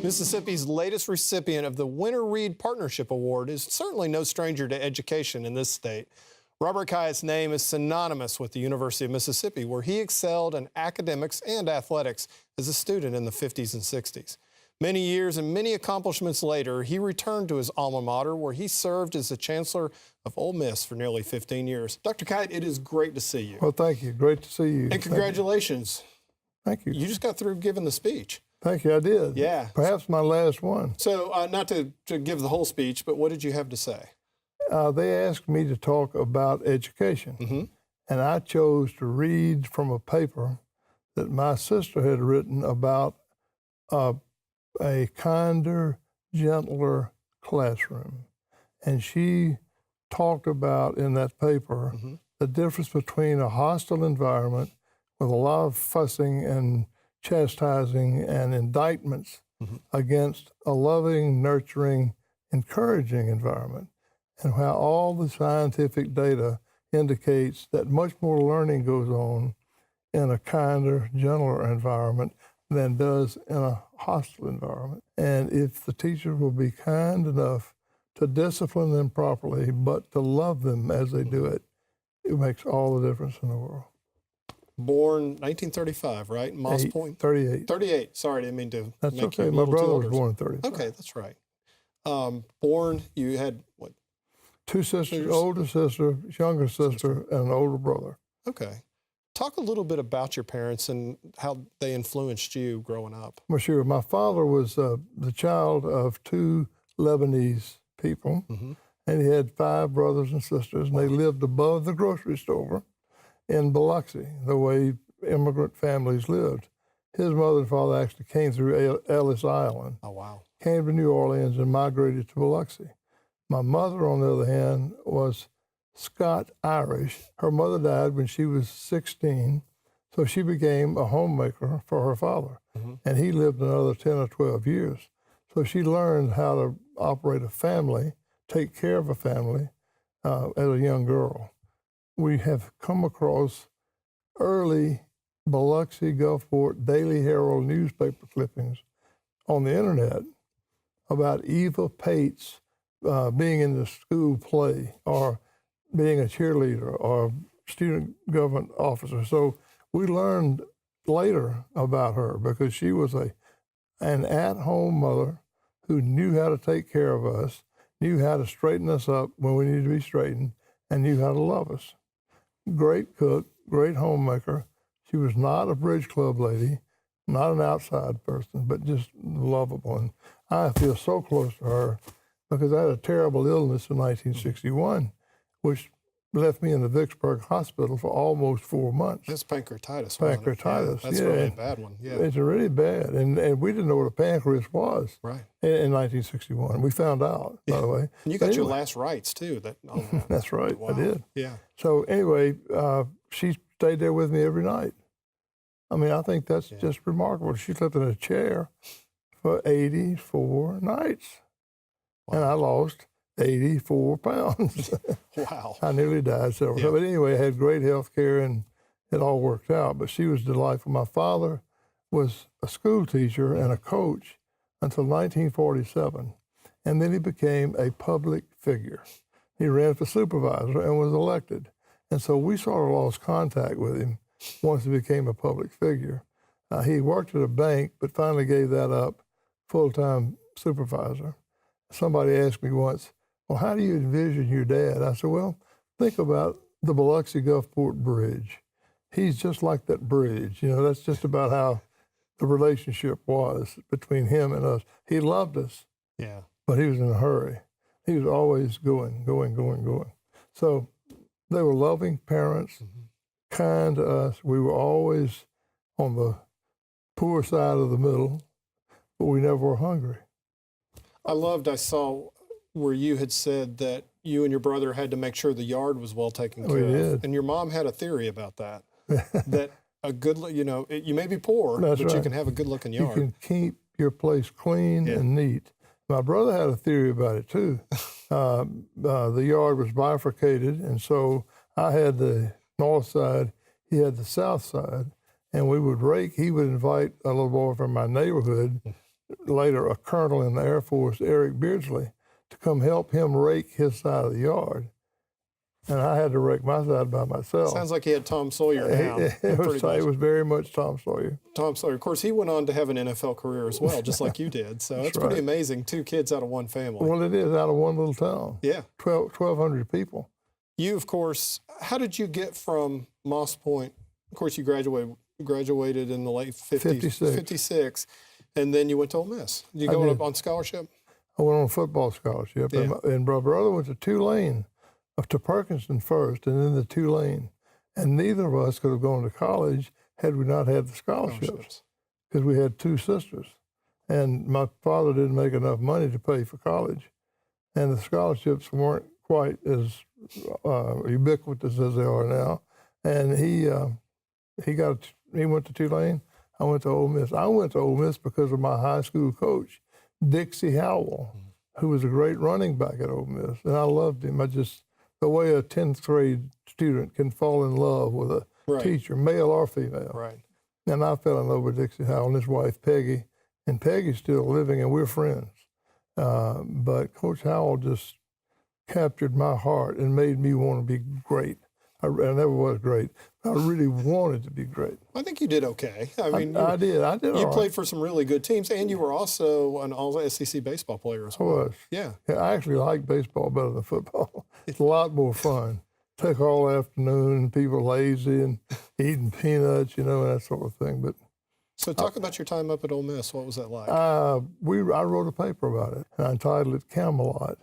Mississippi's latest recipient of the Winter Read Partnership Award is certainly no stranger to education in this state. Robert Khayat's name is synonymous with the University of Mississippi, where he excelled in academics and athletics as a student in the 50s and 60s. Many years and many accomplishments later, he returned to his alma mater, where he served as the Chancellor of Ole Miss for nearly 15 years. Dr. Khayat, it is great to see you. Well, thank you. Great to see you. And congratulations. Thank you. You just got through giving the speech. Thank you, I did. Yeah. Perhaps my last one. So, not to give the whole speech, but what did you have to say? They asked me to talk about education, and I chose to read from a paper that my sister had written about a kinder, gentler classroom. And she talked about in that paper the difference between a hostile environment with a lot of fussing and chastising and indictments against a loving, nurturing, encouraging environment, and how all the scientific data indicates that much more learning goes on in a kinder, gentler environment than does in a hostile environment. And if the teachers will be kind enough to discipline them properly, but to love them as they do it, it makes all the difference in the world. Born 1935, right? Moss Point? 38. 38. Sorry, I didn't mean to That's make okay. you a My little brother too was older. born in 35. Okay, that's right. Born, you had what? Two sisters, older sister, younger sister, and an older brother. Okay. Talk a little bit about your parents and how they influenced you growing up. Well, sure. My father was the child of two Lebanese people, and he had 5 brothers and sisters, and they lived above the grocery store in Biloxi, the way immigrant families lived. His mother and father actually came through Ellis Island. Oh, wow. Came to New Orleans and migrated to Biloxi. My mother, on the other hand, was Scot-Irish. Her mother died when she was 16, so she became a homemaker for her father. And he lived another 10 or 12 years. So she learned how to operate a family, take care of a family as a young girl. We have come across early Biloxi, Gulfport, Daily Herald newspaper clippings on the internet about Eva Pates being in the school play or being a cheerleader or student government officer. So we learned later about her because she was an at-home mother who knew how to take care of us, knew how to straighten us up when we needed to be straightened, and knew how to love us. Great cook, great homemaker. She was not a bridge club lady, not an outside person, but just lovable. And I feel so close to her because I had a terrible illness in 1961, which left me in the Vicksburg Hospital for almost 4 months. That's pancreatitis. Pancreatitis, yeah. That's a really bad one, yeah. It's really bad. And we didn't know what a pancreas was in 1961. We found out, by the way. And you got your last rites, too. That's right, wow. I did. Yeah. So anyway, she stayed there with me every night. I mean, I think that's just remarkable. She slept in a chair for 84 nights. Wow. And I lost 84 pounds. Wow. I nearly died several times. But anyway, I had great health care and it all worked out. But she was delightful. My father was a school teacher and a coach until 1947. And then he became a public figure. He ran for supervisor and was elected. And so we sort of lost contact with him once he became a public figure. He worked at a bank, but finally gave that up, full-time supervisor. Somebody asked me once, well, how do you envision your dad? I said, well, think about the Biloxi Gulfport Bridge. He's just like that bridge. You know, that's just about how the relationship was between him and us. He loved us, but he was in a hurry. He was always going. So they were loving parents, kind to us. We were always on the poor side of the middle, but we never were hungry. I saw where you had said that you and your brother had to make sure the yard was well taken care of. And your mom had a theory about that, that a good, you know, you may be poor, but you can have a good-looking yard. You can keep your place clean and neat. My brother had a theory about it too. The yard was bifurcated, and so I had the north side, he had the south side, and we would rake. He would invite a little boy from my neighborhood, later a colonel in the Air Force, Eric Beardsley, to come help him rake his side of the yard. And I had to rake my side by myself. Sounds like he had Tom Sawyer down. It was very much Tom Sawyer. Tom Sawyer. Of course, he went on to have an NFL career as well, just like you did. So it's pretty amazing. 2 kids out of one family. Well, it is, out of one little town. Yeah. 1,200 people. You, of course, how did you get from Moss Point? Of course, you graduated in the late 50s. 56. And then you went to Ole Miss. Did you go up on scholarship? I went on a football scholarship. Yeah. And my brother went to Tulane. To Perkinston first, and then to Tulane. And neither of us could have gone to college had we not had the scholarships, because we had 2 sisters. And my father didn't make enough money to pay for college. And the scholarships weren't quite as ubiquitous as they are now. And he went to Tulane. I went to Ole Miss. I went to Ole Miss because of my high school coach, Dixie Howell, who was a great running back at Ole Miss. And I loved him. The way a 10th grade student can fall in love with a teacher, male or female. Right. And I fell in love with Dixie Howell and his wife, Peggy. And Peggy's still living, and we're friends. But Coach Howell just captured my heart and made me want to be great. I never was great. I really wanted to be great. I think you did okay. I mean, I did. You played for some really good teams, and you were also an all-SEC baseball player as well. I was. Yeah. I actually like baseball better than football. It's a lot more fun. Take all afternoon, people lazy and eating peanuts, and that sort of thing. But so talk about your time up at Ole Miss. What was that like? I wrote a paper about it. I entitled it Camelot,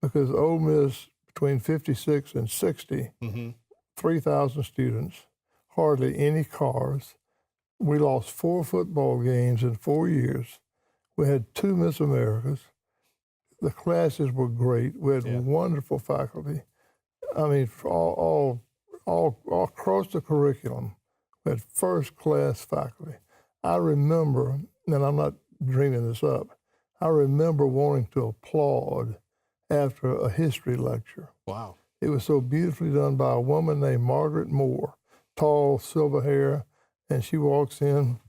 because Ole Miss, between 56 and 60, 3,000 students, hardly any cars. We lost 4 football games in 4 years. We had 2 Miss Americas. The classes were great. We had wonderful faculty. I mean, all across the curriculum, we had first-class faculty. I remember, and I'm not dreaming this up, I remember wanting to applaud after a history lecture. Wow. It was so beautifully done by a woman named Margaret Moore, tall, silver hair, and she walks in,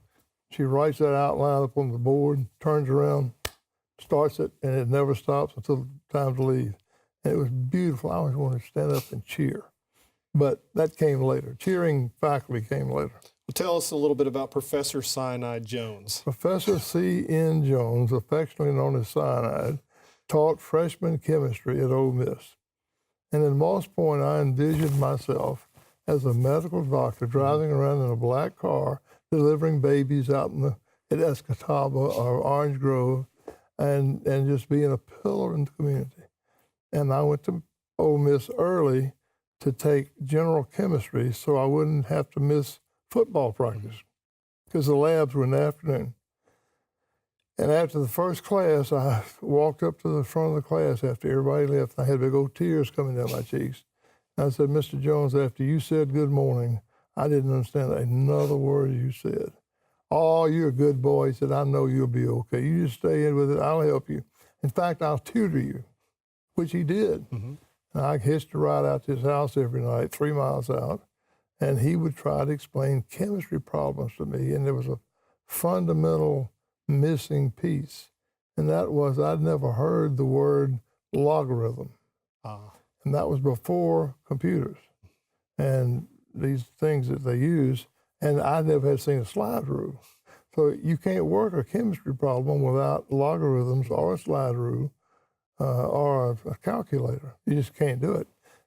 she writes that outline up on the board, turns around, starts it, and it never stops until time to leave. And it was beautiful. I always wanted to stand up and cheer. But that came later. Cheering faculty came later. Well, tell us a little bit about Professor Cyanide Jones. Professor C.N. Jones, affectionately known as Cyanide, taught freshman chemistry at Ole Miss. And in Moss Point, I envisioned myself as a medical doctor driving around in a black car, delivering babies out at Escatawba or Orange Grove, and just being a pillar in the community. And I went to Ole Miss early to take general chemistry so I wouldn't have to miss football practice, because the labs were in the afternoon. And after the first class, I walked up to the front of the class after everybody left. I had big old tears coming down my cheeks. And I said, Mr. Jones, after you said good morning, I didn't understand another word you said. Oh, you're a good boy. He said, I know you'll be okay. You just stay in with it. I'll help you. In fact, I'll tutor you, which he did. And I hitched a ride out to his house every night, 3 miles out, and he would try to explain chemistry problems to me. And there was a fundamental missing piece, and that was I'd never heard the word logarithm. And that was before computers and these things that they use, and I never had seen a slide rule. So you can't work a chemistry problem without logarithms or a slide rule or a calculator. You just can't do it.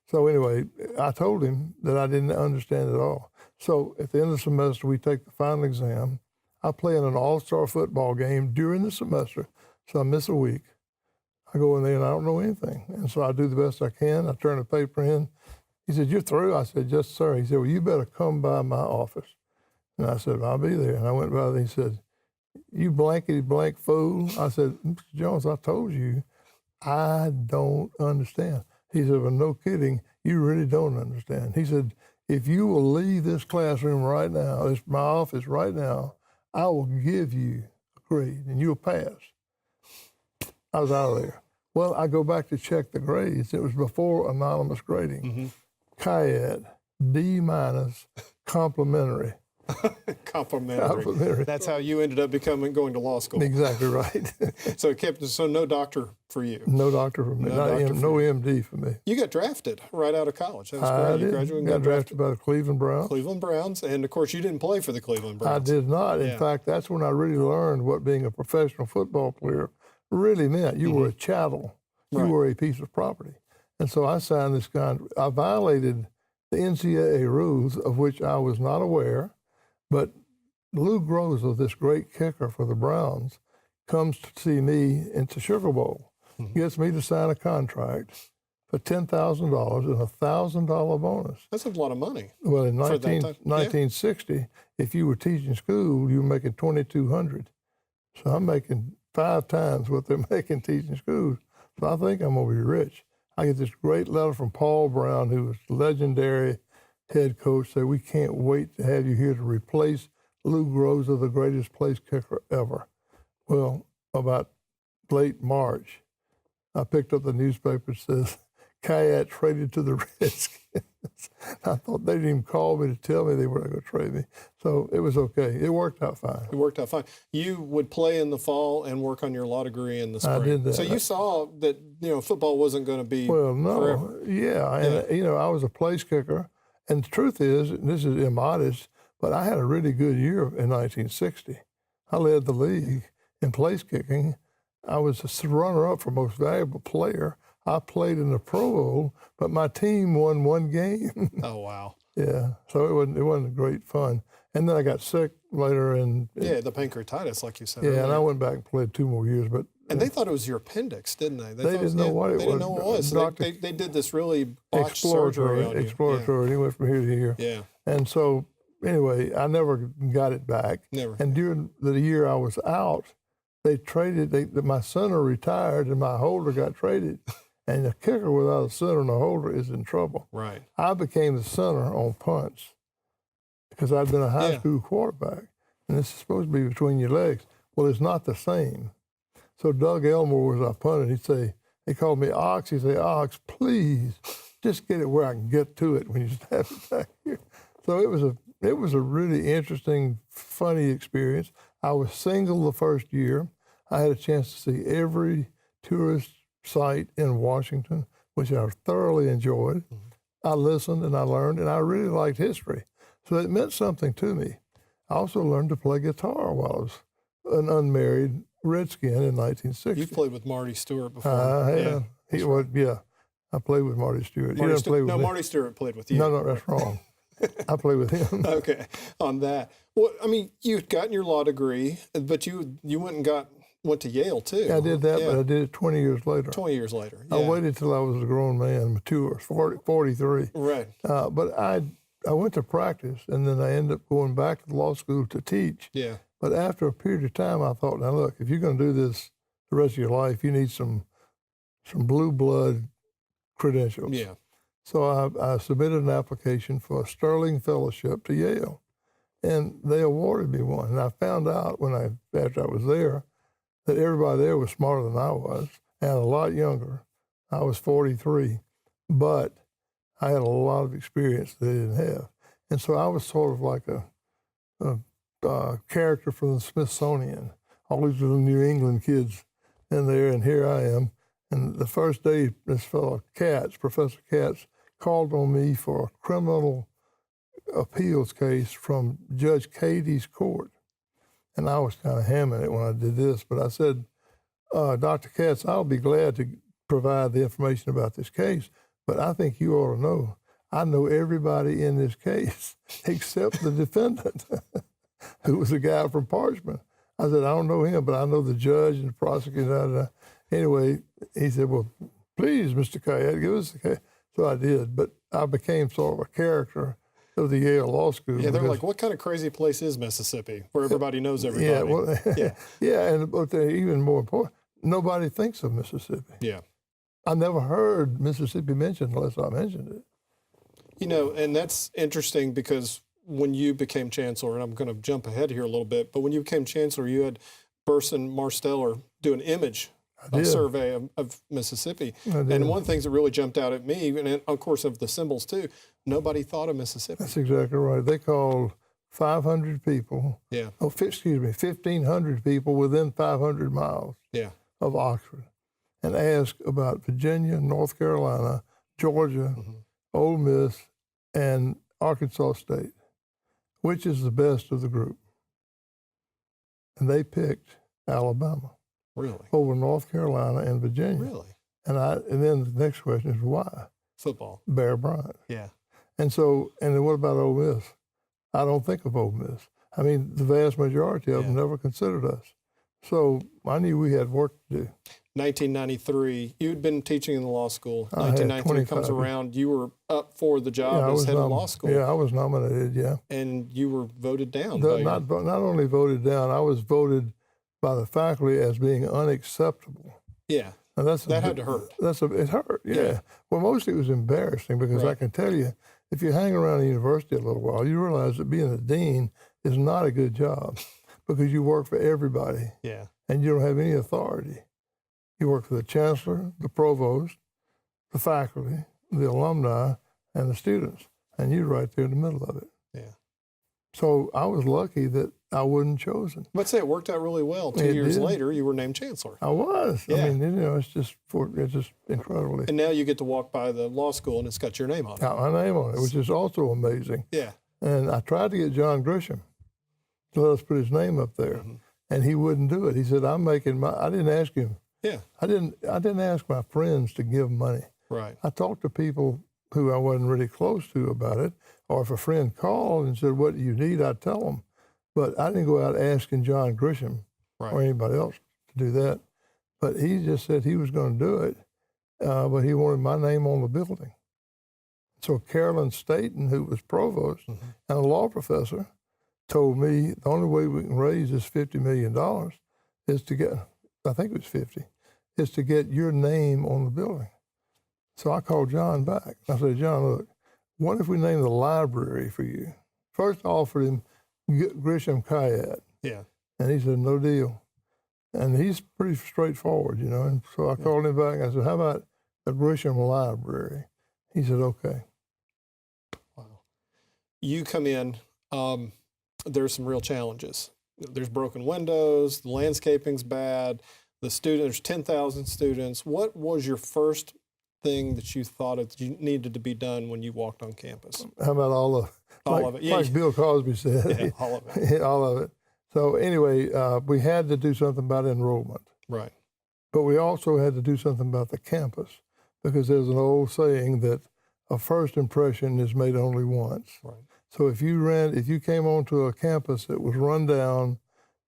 So anyway, I told him that I didn't understand it all. So at the end of the semester, we take the final exam. I play in an all-star football game during the semester, so I miss a week. I go in there and I don't know anything. And so I do the best I can. I turn the paper in. He said, you're through? I said, yes, sir. He said, well, you better come by my office. And I said, I'll be there. And I went by there. He said, you blankety blank fool. I said, Mr. Jones, I told you, I don't understand. He said, well, no kidding, you really don't understand. He said, if you will leave this classroom right now, it's my office right now, I will give you a grade, and you'll pass. I was out of there. Well, I go back to check the grades. It was before anonymous grading. Khayat, D-, complimentary. Complimentary. That's how you ended up going to law school. Exactly right. So no doctor for you. No doctor for me. No MD for me. You got drafted right out of college. That was great. I did. You got drafted by the Cleveland Browns. Cleveland Browns, and of course you didn't play for the Cleveland Browns. I did not. In fact, that's when I really learned what being a professional football player really meant. You were a chattel. You were a piece of property. And so I signed this contract. I violated the NCAA rules, of which I was not aware, but Lou Groza, this great kicker for the Browns, comes to see me into Sugar Bowl, gets me to sign a contract for $10,000 and a $1,000 bonus. That's a lot of money. Well, in 1960, if you were teaching school, you were making $2,200. So I'm making 5 times what they're making teaching schools. So I think I'm going to be rich. I get this great letter from Paul Brown, who was legendary head coach, say, we can't wait to have you here to replace Lou Groza, the greatest place kicker ever. Well, about late March, I picked up the newspaper that says, Khayat traded to the Redskins. I thought they didn't even call me to tell me they were going to trade me. So it was okay. It worked out fine. It worked out fine. You would play in the fall and work on your law degree in the spring. I did that. So you saw that, football wasn't going to be forever. Yeah. And, I was a place kicker. And the truth is, and this is immodest, but I had a really good year in 1960. I led the league in place kicking. I was a runner-up for most valuable player. I played in the Pro Bowl, but my team won 1 game. Oh, wow. Yeah, so it wasn't great fun. And then I got sick later. The pancreatitis, like you said. Yeah, earlier. And I went back and played 2 more years. But and they thought it was your appendix, didn't they? They didn't know what it was. They didn't know what it was. So they did this really botched surgery on you. Exploratory. He went from here to here. Yeah. And so, anyway, I never got it back. Never. And during the year I was out, they traded. My center retired, and my holder got traded. And the kicker without a center and a holder is in trouble. Right. I became the center on punts because I'd been a high school quarterback. And this is supposed to be between your legs. Well, it's not the same. So Doug Elmore was our punter. He'd say, he called me Ox. He'd say, Ox, please, just get it where I can get to it when you snap it back here. So it was a really interesting, funny experience. I was single the first year. I had a chance to see every tourist site in Washington, which I thoroughly enjoyed. I listened and I learned, and I really liked history. So it meant something to me. I also learned to play guitar while I was an unmarried Redskin in 1960. You've played with Marty Stewart before. I played with Marty Stewart. Marty Stewart played with you. No, that's wrong. I played with him. Okay, on that. Well, I mean, you'd gotten your law degree, but you went to Yale too. I did that, but I did it 20 years later. 20 years later. Yeah. I waited till I was a grown man, mature, 43. Right. But I went to practice, and then I ended up going back to law school to teach. Yeah. But after a period of time, I thought, now look, if you're going to do this the rest of your life, you need some blue blood credentials. Yeah. So I submitted an application for a Sterling Fellowship to Yale, and they awarded me one. And I found out after I was there that everybody there was smarter than I was and a lot younger. I was 43, but I had a lot of experience they didn't have. And so I was sort of like a character from the Smithsonian, all these little New England kids in there, and here I am. And the first day, this fellow Professor Katz, called on me for a criminal appeals case from Judge Cady's court. And I was kind of hamming it when I did this, but I said, Dr. Katz, I'll be glad to provide the information about this case, but I think you ought to know, I know everybody in this case except the defendant, who was a guy from Parchment. I said, I don't know him, but I know the judge and the prosecutor. Anyway, he said, well, please, Mr. Khayat, give us the case. So I did, but I became sort of a character of the Yale Law School. Yeah, they're like, what kind of crazy place is Mississippi, where everybody knows everybody? But even more important, nobody thinks of Mississippi. Yeah. I never heard Mississippi mentioned unless I mentioned it. And that's interesting because when you became chancellor, and I'm going to jump ahead here a little bit, but when you became chancellor, you had Burson Marsteller do an image a survey of Mississippi. And one of the things that really jumped out at me, and of course of the symbols too, nobody thought of Mississippi. That's exactly right. They called 500 people, Yeah. oh, excuse me, 1,500 people within 500 miles Yeah. of Oxford and asked about Virginia, North Carolina, Georgia, Ole Miss, and Arkansas State, which is the best of the group. And they picked Alabama Really? over North Carolina and Virginia. Really? And then the next question is why? Football. Bear Bryant. Yeah. And so, and then what about Ole Miss? I don't think of Ole Miss. I mean, the vast majority of them never considered us. So I knew we had work to do. 1993, you'd been teaching in the law school. 1993 comes around, you were up for the job as head of law school. Yeah, I was nominated, yeah. And you were voted down. Not only voted down, I was voted by the faculty as being unacceptable. Yeah. And that had to hurt. It hurt, yeah. Well, mostly it was embarrassing because I can tell you, if you hang around a university a little while, you realize that being a dean is not a good job because you work for everybody. Yeah. And you don't have any authority. You work for the chancellor, the provost, the faculty, the alumni, and the students. And you're right there in the middle of it. Yeah. So I was lucky that I wasn't chosen. But say it worked out really well. 2 years later, you were named chancellor. I was. Yeah. I mean, it's just incredibly. And now you get to walk by the law school and it's got your name on it. Got my name on it, which is also amazing. Yeah. And I tried to get John Grisham to let us put his name up there, and he wouldn't do it. He said, "I'm making my." I didn't ask him. Yeah. I didn't ask my friends to give money. Right. I talked to people who I wasn't really close to about it, or if a friend called and said, "What do you need?" I'd tell them. But I didn't go out asking John Grisham or anybody else to do that. But he just said he was going to do it, but he wanted my name on the building. So Carolyn Staten, who was provost and a law professor, told me the only way we can raise this $50 million is to get, I think it was 50, is to get your name on the building. So I called John back. I said, John, look, what if we name the library for you? First I offered him Grisham Khayat. Yeah. And he said, no deal. And he's pretty straightforward, you know. And so I called him back and I said, how about the Grisham Library? He said, okay. Wow. You come in, there's some real challenges. There's broken windows, the landscaping's bad, there's 10,000 students. What was your first thing that you thought you needed to be done when you walked on campus? How about all of it? Yeah, like Bill Cosby said. Yeah, all of it. All of it. So anyway, we had to do something about enrollment. Right. But we also had to do something about the campus because there's an old saying that a first impression is made only once. Right. So if you came onto a campus that was run down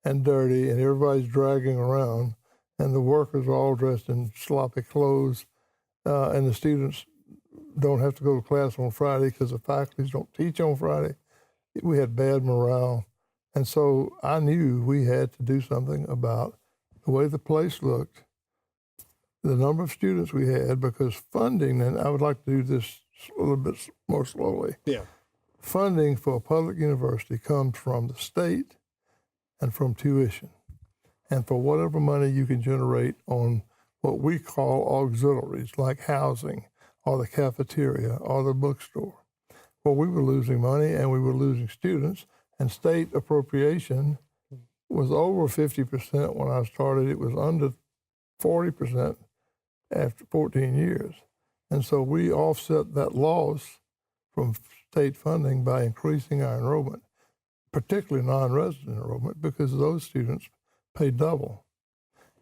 and dirty and everybody's dragging around and the workers are all dressed in sloppy clothes and the students don't have to go to class on Friday because the faculties don't teach on Friday, we had bad morale. And so I knew we had to do something about the way the place looked, the number of students we had, because funding, and I would like to do this a little bit more slowly. Yeah. Funding for a public university comes from the state and from tuition, and for whatever money you can generate on what we call auxiliaries, like housing or the cafeteria or the bookstore. Well, we were losing money and we were losing students, and state appropriation was over 50% when I started. It was under 40% after 14 years. And so we offset that loss from state funding by increasing our enrollment, particularly non-resident enrollment, because those students pay double.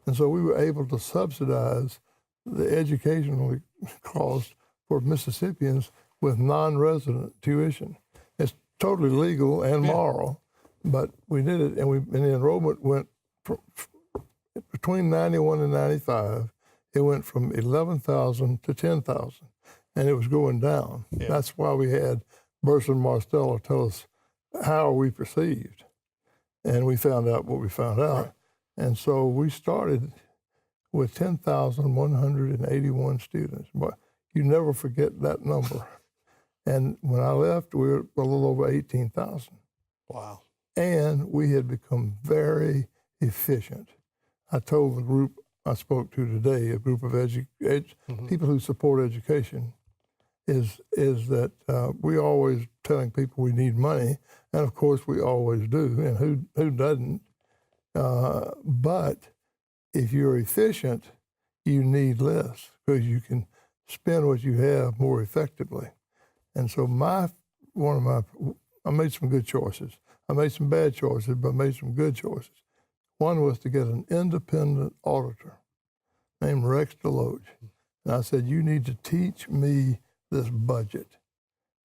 And so we were able to subsidize the educational cost for Mississippians with non-resident tuition. It's totally legal and moral, but we did it, and the enrollment went from, between 91 and 95, it went from 11,000 to 10,000, and it was going down. Yeah. That's why we had Burson Marsteller tell us, how are we perceived? And we found out what we found out. Right. And so we started with 10,181 students. But you never forget that number. And when I left, we were a little over 18,000. Wow. And we had become very efficient. I told the group I spoke to today, a group of people who support education, is that we always telling people we need money, and of course we always do, and who doesn't? But if you're efficient, you need less because you can spend what you have more effectively. And so I made some good choices. I made some bad choices, but I made some good choices. One was to get an independent auditor named Rex Deloach. And I said, you need to teach me this budget.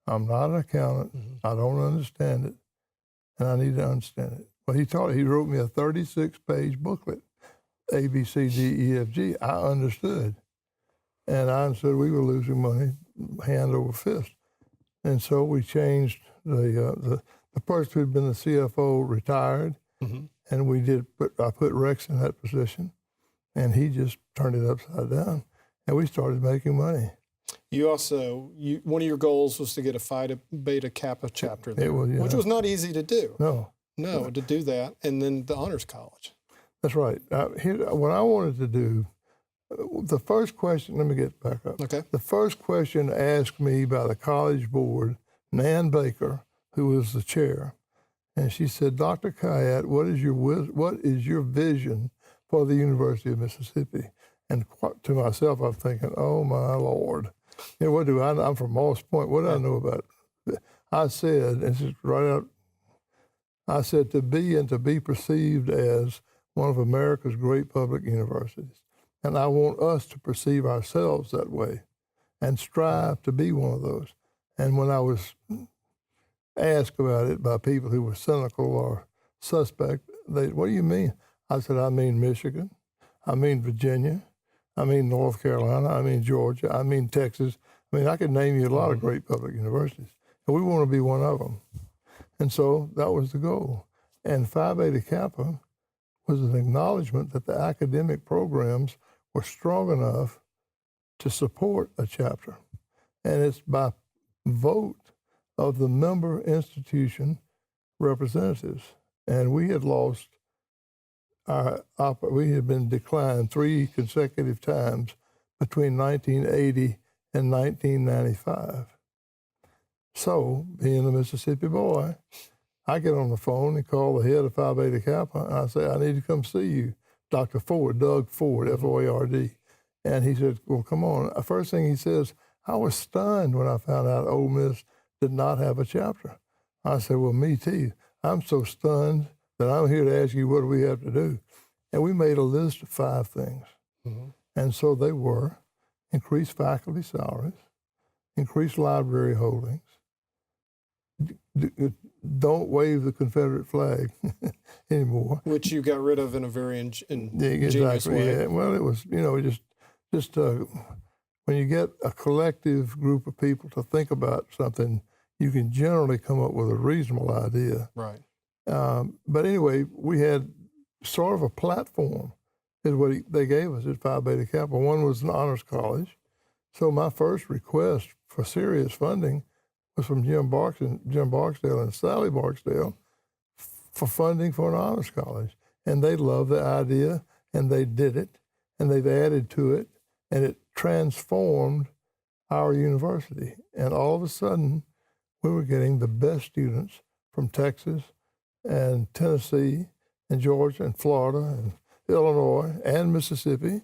I'm not an accountant. I don't understand it, and I need to understand it. Well, he wrote me a 36-page booklet, A, B, C, D, E, F, G. I understood. And I understood we were losing money hand over fist. And so we changed the person who'd been the CFO retired, and I put Rex in that position, and he just turned it upside down, and we started making money. You also, one of your goals was to get a Phi Beta Kappa chapter there, which was not easy to do. No, to do that, and then the Honors College. That's right. What I wanted to do, the first question, let me get back up. Okay. The first question asked me by the college board, Nan Baker, who was the chair, and she said, Dr. Khayat, what is your vision for the University of Mississippi? And to myself, I'm thinking, oh, my Lord. What do I'm from Moss Point. What do I know about it? I said, and this is right out, I said, to be perceived as one of America's great public universities. And I want us to perceive ourselves that way and strive to be one of those. And when I was asked about it by people who were cynical or suspect, what do you mean? I said, I mean Michigan, I mean Virginia, I mean North Carolina, I mean Georgia, I mean Texas. I mean, I could name you a lot of great public universities, and we want to be one of them. And so that was the goal. And Phi Beta Kappa was an acknowledgement that the academic programs were strong enough to support a chapter. And it's by vote of the member institution representatives. And we had lost we had been declined 3 consecutive times between 1980 and 1995. So, being a Mississippi boy, I get on the phone and call the head of Phi Beta Kappa, and I say, I need to come see you, Dr. Ford, Doug Ford, F-O-A-R-D. And he said, well, come on. First thing he says, I was stunned when I found out Ole Miss did not have a chapter. I said, well, me too. I'm so stunned that I'm here to ask you, what do we have to do? And we made a list of 5 things. And so they were increased faculty salaries, increased library holdings, don't wave the Confederate flag anymore. Which you got rid of in a very ingenious way. Yeah. Well, it was, just when you get a collective group of people to think about something, you can generally come up with a reasonable idea. Right. But anyway, we had sort of a platform, is what they gave us at Phi Beta Kappa. One was an honors college. So my first request for serious funding was from Jim Barksdale and Sally Barksdale for funding for an honors college. And they loved the idea, and they did it, and they've added to it, and it transformed our university. And all of a sudden, we were getting the best students from Texas and Tennessee and Georgia and Florida and Illinois and Mississippi.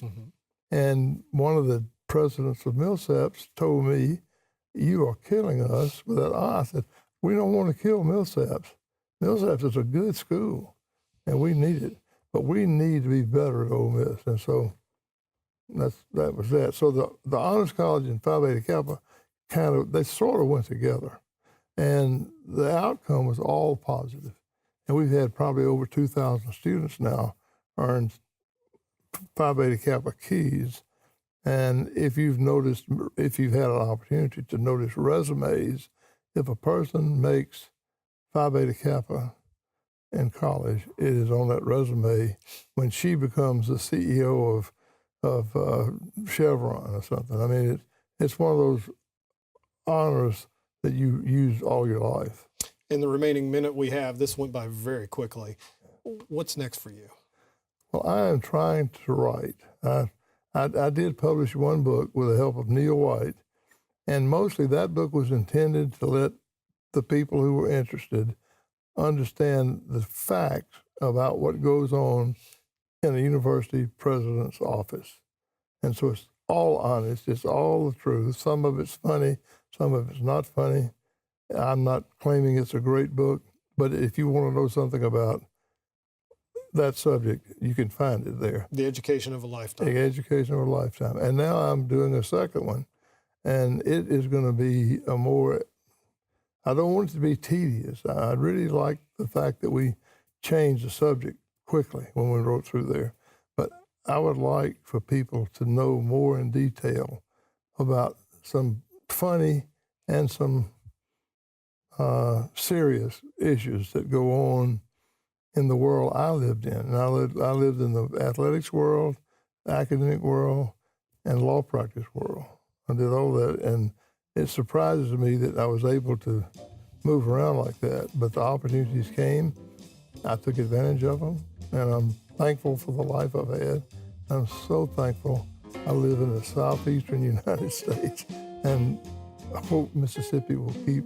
And one of the presidents of Millsaps told me, you are killing us with that. I said, we don't want to kill Millsaps. Millsaps is a good school, and we need it. But we need to be better at Ole Miss. And so that was that. So the Honors College and Phi Beta Kappa they sort of went together. And the outcome was all positive. And we've had probably over 2,000 students now earn Phi Beta Kappa keys. And if you've had an opportunity to notice resumes, if a person makes Phi Beta Kappa in college, it is on that resume when she becomes the CEO of Chevron or something. I mean, it's one of those honors that you use all your life. In the remaining minute we have, this went by very quickly. What's next for you? Well, I am trying to write. I did publish one book with the help of Neil White, and mostly that book was intended to let the people who were interested understand the facts about what goes on in a university president's office. And so it's all honest. It's all the truth. Some of it's funny. Some of it's not funny. I'm not claiming it's a great book, but if you want to know something about that subject, you can find it there. The Education of a Lifetime. The Education of a Lifetime. And now I'm doing a second one, and it is going to be a more, I don't want it to be tedious. I really like the fact that we changed the subject quickly when we wrote through there. But I would like for people to know more in detail about some funny and some serious issues that go on in the world I lived in. And I lived in the athletics world, academic world, and law practice world. I did all that, and it surprises me that I was able to move around like that. But the opportunities came, I took advantage of them, and I'm thankful for the life I've had. I'm so thankful I live in the southeastern United States, and I hope Mississippi will keep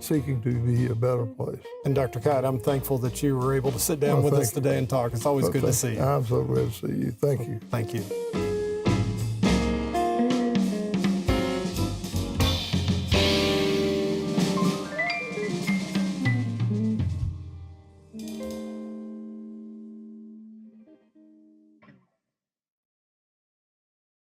seeking to be a better place. And Dr. Khayat, I'm thankful that you were able to sit down with us today and talk. It's always good to see you. I'm so glad to see you. Thank you. Thank you.